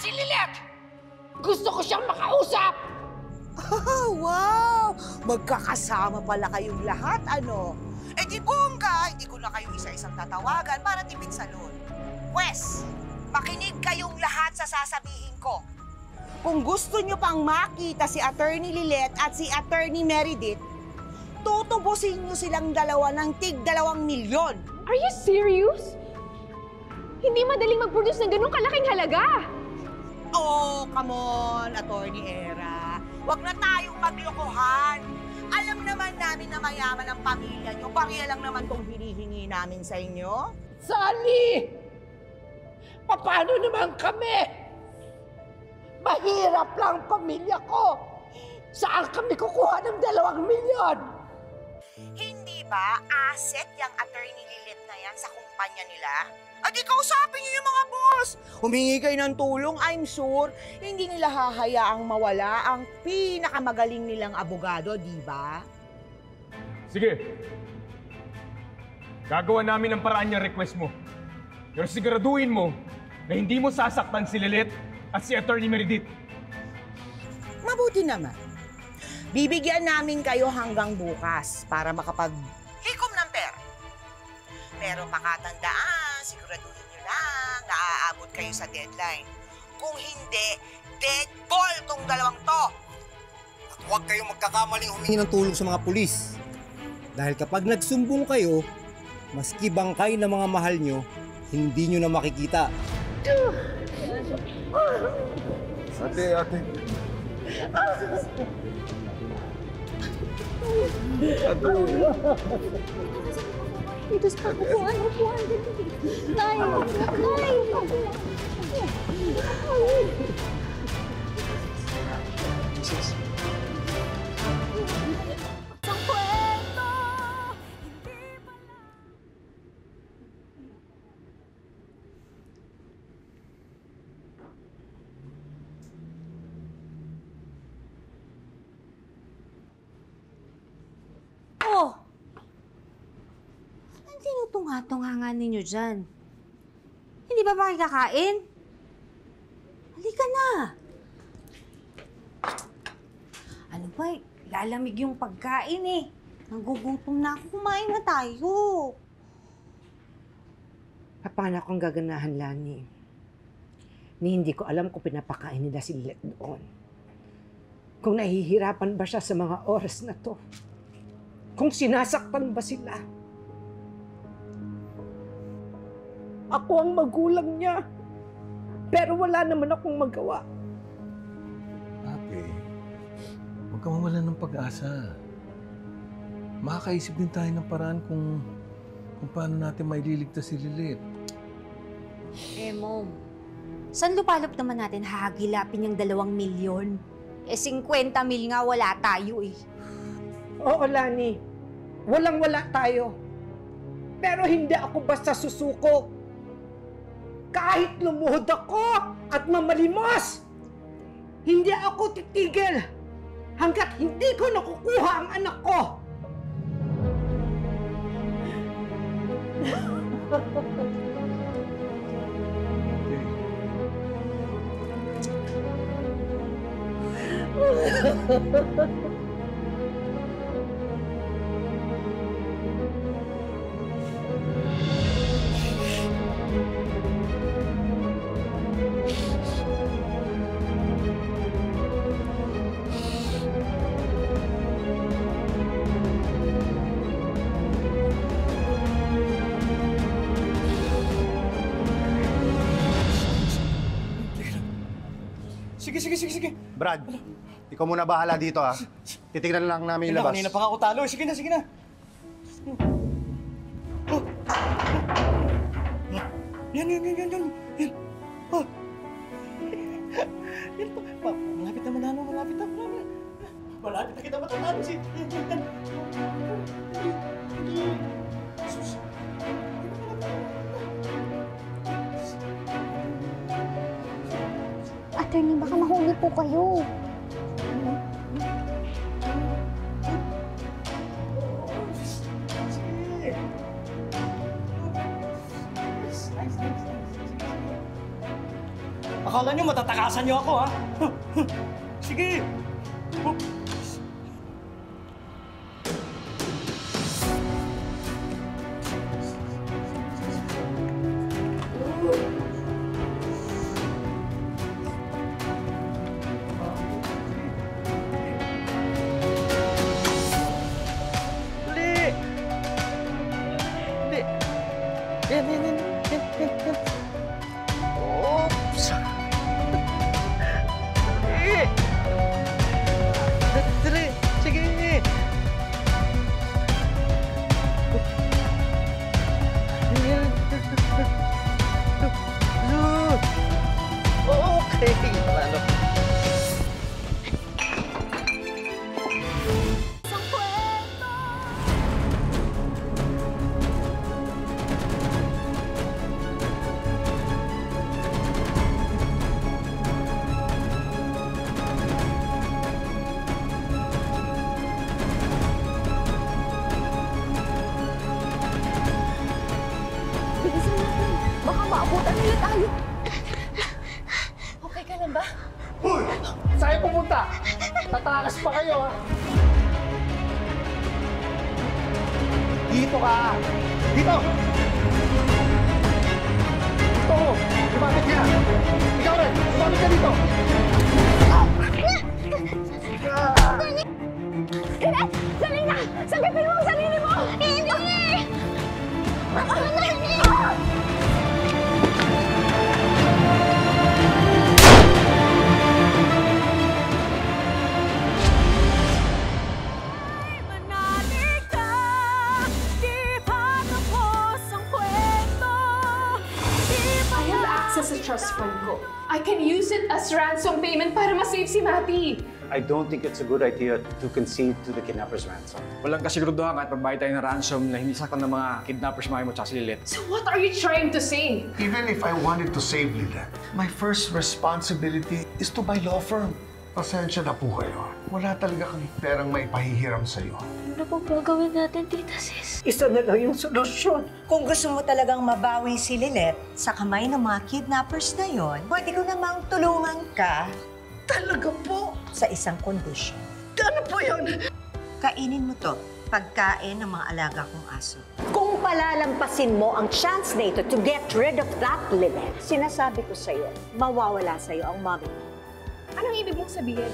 si Lilet! Gusto ko siyang makausap! Oh, wow! Magkakasama pala kayong lahat, ano? Eh di bongga, hindi ko na kayo isa-isang tatawagan para tipid sa loan. Pwes, makinig kayong lahat sa sasabihin ko. Kung gusto nyo pang makita si Attorney Lilet at si Attorney Meredith, tutubusin nyo silang dalawa ng tig 2 milyon. Are you serious? Hindi madaling mag-produce ng ganung kalaking halaga. Oh, come on, Attorney Era. Huwag na tayong maglokohan. Alam naman namin na mayaman ang pamilya nyo. Bariya lang naman tong hinihingi namin sa inyo. Sally! Paano naman kami? Mahirap lang ang pamilya ko. Saan kami kukuha ng 2 milyon? Hindi ba asset yung Attorney Lilet na yan sa kumpanya nila? Adi kausapin niyo yung mga boss. Humingi kayo ng tulong, I'm sure. Hindi nila hahayaang mawala ang pinakamagaling nilang abogado, di ba? Sige. Gagawa namin ang paraan yung request mo. Pero siguraduhin mo na hindi mo sasaktan si Lilet at si Attorney Meredith. Mabuti naman. Bibigyan namin kayo hanggang bukas para makapag-hikom ng pera. Pero pakatandaan, siguraduhin nyo lang na aabot kayo sa deadline. Kung hindi, dead ball tong 2 to. At huwag kayong magkakamaling humingi ng tulong sa mga pulis. Dahil kapag nagsumbong kayo, maski bangkay ng mga mahal nyo, hindi nyo na makikita. Ate. Dito sa upuan. Nay! Oh! Anong tinutunga-tunga ninyo dyan? Hindi ba makikakain? Halika na! Ano ba, lalamig yung pagkain eh. Nagugutom na ako, kumain na tayo. Paano akong gaganahan, Lani? Ni hindi ko alam kung pinapakain nila si Lilet doon. Kung nahihirapan ba siya sa mga oras na to. Kung sinasaktan ba sila. Ako ang magulang niya. Pero wala naman akong magawa. Ate, huwag ka mawala ng pag-asa. Makakaisip din tayo ng paraan kung paano natin maililigtas si Lilet. Mom, saan lupalop naman natin hahagilapin yung 2 milyon? 50 mil nga wala tayo eh. Oo, Lani. Walang-wala tayo. Pero hindi ako basta susuko. Kahit lumuhod ako at mamalimos, hindi ako titigil hanggat hindi ko nakukuha ang anak ko. Sige. Brad, ikaw muna bahala dito ha. Titignan lang namin yung labas. Kanina pa ako talo. Sige na. Oh. Yan. Oh. Yan pa. Malapit na manalo. Malapit na kita matatalo. Yan. Attorney, baka mahuli po kayo. Akala nyo matatakasan nyo ako, ha? Sige! Dali! Dali! Yan. Oops! Dali! Sige! Okay! Ano? Bilisan natin. Baka maabutan nila tayo. Okay ka lang ba? Hoy! Saan pumunta? Tatakas pa kayo, ha? Dito ka! Dito! Dito! Lumapit ka! Ikaw rin! Lumapit ka dito! Lynette! Salina! Sagapin mo ang sarili mo! Hindi! I have access sa trust fund ko. I can use it as ransom payment para ma-save si Matty. I don't think it's a good idea to concede to the kidnapper's ransom. Walang kasiguraduhan kahit magbayad tayo ng ransom na hindi saktan ng mga kidnappers Maki mo at si Lilith. So what are you trying to say? Even if I wanted to save Lilith, my first responsibility is to buy law firm. Pasensya na po kayo. Wala talaga kang perang maipahihiram sa'yo. Ano pong gagawin natin, Tita Sis? Isa na lang yung solusyon. Kung gusto mo talagang mabawi si Lynette sa kamay ng mga kidnappers na yon, pwede ko namang tulungan ka. Talaga po? Sa isang kondisyon. Ano po yun? Kainin mo to, pagkain ng mga alaga kong aso. Kung palalampasin mo ang chance na ito to get rid of that Lynette, sinasabi ko sa'yo, mawawala sa'yo ang mommy. Anong ibig mong sabihin?